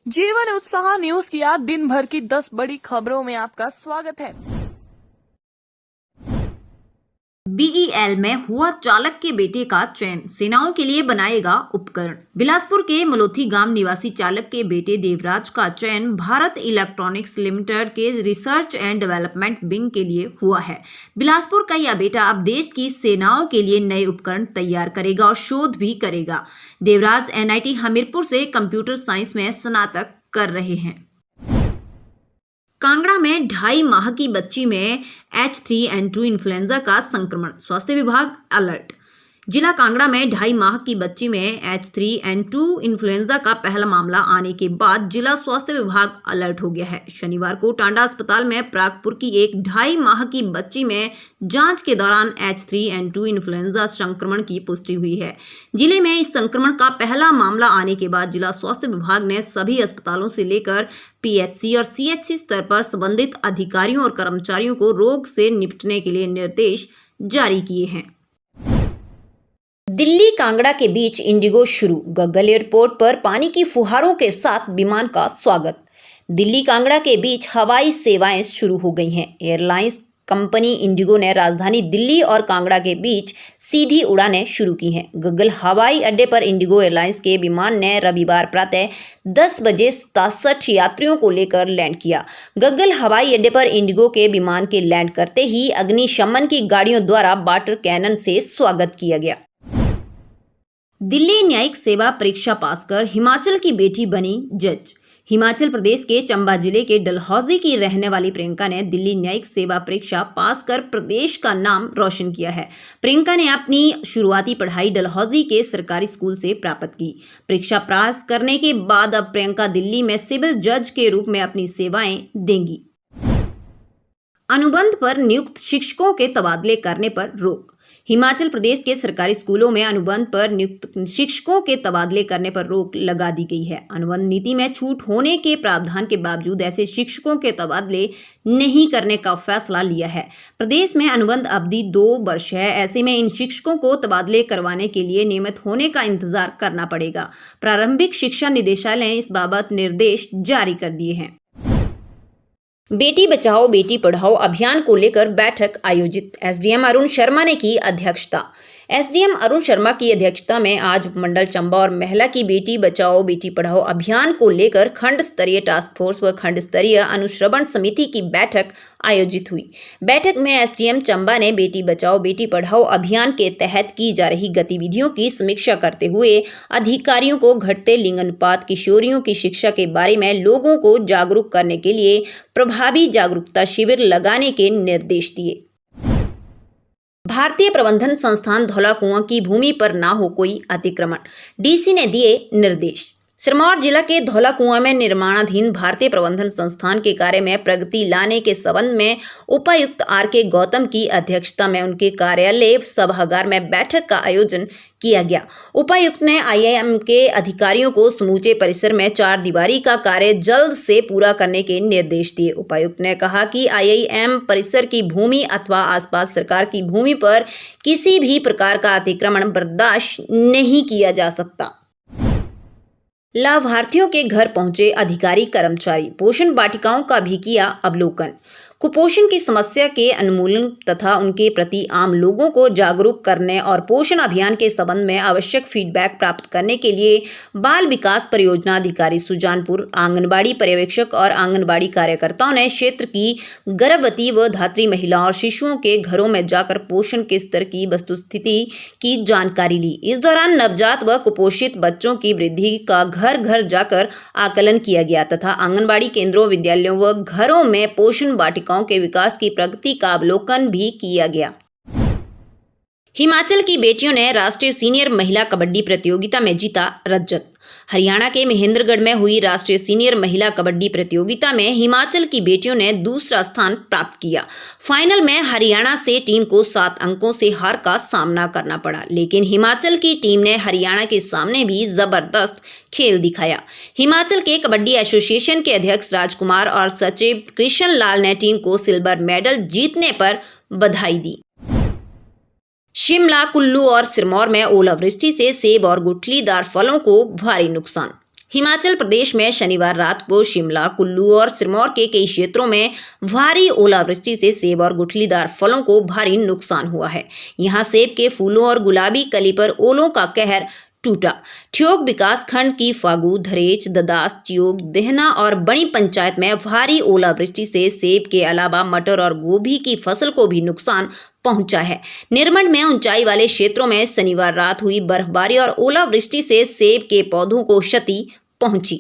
जीवन उत्साह न्यूज की आज दिन भर की 10 बड़ी खबरों में आपका स्वागत है। बीईएल में हुआ चालक के बेटे का चयन, सेनाओं के लिए बनाएगा उपकरण। बिलासपुर के मलोथी गांव निवासी चालक के बेटे देवराज का चयन भारत इलेक्ट्रॉनिक्स लिमिटेड के रिसर्च एंड डेवलपमेंट विंग के लिए हुआ है। बिलासपुर का यह बेटा अब देश की सेनाओं के लिए नए उपकरण तैयार करेगा और शोध भी करेगा। देवराज एनआईटी हमीरपुर से कंप्यूटर साइंस में स्नातक कर रहे हैं। कांगड़ा में 2.5 माह की बच्ची में H3N2 इन्फ्लुएंजा का संक्रमण, स्वास्थ्य विभाग अलर्ट। जिला कांगड़ा में 2.5 माह की बच्ची में H3N2 इन्फ्लुएंजा का पहला मामला आने के बाद जिला स्वास्थ्य विभाग अलर्ट हो गया है। शनिवार को टांडा अस्पताल में प्रागपुर की एक 2.5 माह की बच्ची में जांच के दौरान H3N2 इन्फ्लुएंजा संक्रमण की पुष्टि हुई है। जिले में इस संक्रमण का पहला मामला आने के बाद जिला स्वास्थ्य विभाग ने सभी अस्पतालों से लेकर पीएचसी और सीएचसी स्तर पर संबंधित अधिकारियों और कर्मचारियों को रोग से निपटने के लिए निर्देश जारी किए हैं। दिल्ली कांगड़ा के बीच इंडिगो शुरू, गग्गल एयरपोर्ट पर पानी की फुहारों के साथ विमान का स्वागत। दिल्ली कांगड़ा के बीच हवाई सेवाएं शुरू हो गई हैं। एयरलाइंस कंपनी इंडिगो ने राजधानी दिल्ली और कांगड़ा के बीच सीधी उड़ानें शुरू की हैं। गग्गल हवाई अड्डे पर इंडिगो एयरलाइंस के विमान ने रविवार प्रातः 10 बजे 67 यात्रियों को लेकर लैंड किया। गग्गल हवाई अड्डे पर इंडिगो के विमान के लैंड करते ही अग्निशमन की गाड़ियों द्वारा वाटर कैनन से स्वागत किया गया। दिल्ली न्यायिक सेवा परीक्षा पास कर हिमाचल की बेटी बनी जज। हिमाचल प्रदेश के चंबा जिले के डलहौजी की रहने वाली प्रियंका ने दिल्ली न्यायिक सेवा परीक्षा पास कर प्रदेश का नाम रोशन किया है। प्रियंका ने अपनी शुरुआती पढ़ाई डलहौजी के सरकारी स्कूल से प्राप्त की। परीक्षा पास करने के बाद अब प्रियंका दिल्ली में सिविल जज के रूप में अपनी सेवाएं देंगी। अनुबंध पर नियुक्त शिक्षकों के तबादले करने पर रोक। हिमाचल प्रदेश के सरकारी स्कूलों में अनुबंध पर नियुक्त शिक्षकों के तबादले करने पर रोक लगा दी गई है। अनुबंध नीति में छूट होने के प्रावधान के बावजूद ऐसे शिक्षकों के तबादले नहीं करने का फैसला लिया है। प्रदेश में अनुबंध अवधि 2 वर्ष है। ऐसे में इन शिक्षकों को तबादले करवाने के लिए नियमित होने का इंतजार करना पड़ेगा। प्रारंभिक शिक्षा निदेशालय ने इस बाबत निर्देश जारी कर दिए हैं। बेटी बचाओ बेटी पढ़ाओ अभियान को लेकर बैठक आयोजित, एसडीएम अरुण शर्मा ने की अध्यक्षता। एसडीएम अरुण शर्मा की अध्यक्षता में आज उपमंडल चंबा और महिला की बेटी बचाओ बेटी पढ़ाओ अभियान को लेकर खंड स्तरीय टास्क फोर्स व खंड स्तरीय अनुश्रवण समिति की बैठक आयोजित हुई। बैठक में एसडीएम चंबा ने बेटी बचाओ बेटी पढ़ाओ अभियान के तहत की जा रही गतिविधियों की समीक्षा करते हुए अधिकारियों को घटते लिंग अनुपात, किशोरियों की शिक्षा के बारे में लोगों को जागरूक करने के लिए प्रभावी जागरूकता शिविर लगाने के निर्देश दिए। भारतीय प्रबंधन संस्थान धौलाकुआं की भूमि पर ना हो कोई अतिक्रमण, डीसी ने दिए निर्देश। सिरमौर जिला के धौलाकुआं में निर्माणाधीन भारतीय प्रबंधन संस्थान के कार्य में प्रगति लाने के संबंध में उपायुक्त आर.के. गौतम की अध्यक्षता में उनके कार्यालय सभागार में बैठक का आयोजन किया गया। उपायुक्त ने आईआईएम के अधिकारियों को समूचे परिसर में 4 दीवारी का कार्य जल्द से पूरा करने के निर्देश दिए। उपायुक्त ने कहा कि आईआईएम परिसर की भूमि अथवा आसपास सरकार की भूमि पर किसी भी प्रकार का अतिक्रमण बर्दाश्त नहीं किया जा सकता। लाभार्थियों के घर पहुंचे अधिकारी कर्मचारी, पोषण वाटिकाओं का भी किया अवलोकन। कुपोषण की समस्या के उन्मूलन तथा उनके प्रति आम लोगों को जागरूक करने और पोषण अभियान के संबंध में आवश्यक फीडबैक प्राप्त करने के लिए बाल विकास परियोजना अधिकारी सुजानपुर, आंगनबाड़ी पर्यवेक्षक और आंगनबाड़ी कार्यकर्ताओं ने क्षेत्र की गर्भवती व धात्री महिलाओं और शिशुओं के घरों में जाकर पोषण के स्तर की वस्तुस्थिति की जानकारी ली। इस दौरान नवजात व कुपोषित बच्चों की वृद्धि का घर घर जाकर आकलन किया गया तथा आंगनबाड़ी केंद्रों, विद्यालयों व घरों में पोषण वाटिका के विकास की प्रगति का अवलोकन भी किया गया। हिमाचल की बेटियों ने राष्ट्रीय सीनियर महिला कबड्डी प्रतियोगिता में जीता रजत। हरियाणा के महेंद्रगढ़ में हुई राष्ट्रीय सीनियर महिला कबड्डी प्रतियोगिता में हिमाचल की बेटियों ने दूसरा स्थान प्राप्त किया। फाइनल में हरियाणा से टीम को 7 अंकों से हार का सामना करना पड़ा, लेकिन हिमाचल की टीम ने हरियाणा के सामने भी जबरदस्त खेल दिखाया। हिमाचल के कबड्डी एसोसिएशन के अध्यक्ष राजकुमार और सचिव कृष्ण लाल ने टीम को सिल्वर मेडल जीतने पर बधाई दी। शिमला, कुल्लू और सिरमौर में ओलावृष्टि से सेब और गुठलीदार फलों को भारी नुकसान। हिमाचल प्रदेश में शनिवार रात को शिमला, कुल्लू और सिरमौर के कई क्षेत्रों में भारी ओलावृष्टि से सेब और गुठलीदार फलों को भारी नुकसान हुआ है। यहाँ सेब के फूलों और गुलाबी कली पर ओलों का कहर टूटा। ठियोग विकास खंड की फागू, धरेच, ददास, चियोग, देहना और बड़ी पंचायत में भारी ओलावृष्टि से सेब के अलावा मटर और गोभी की फसल को भी नुकसान पहुंचा है। निरमंड में ऊंचाई वाले क्षेत्रों में शनिवार रात हुई बर्फबारी और ओलावृष्टि से सेब के पौधों को क्षति पहुंची।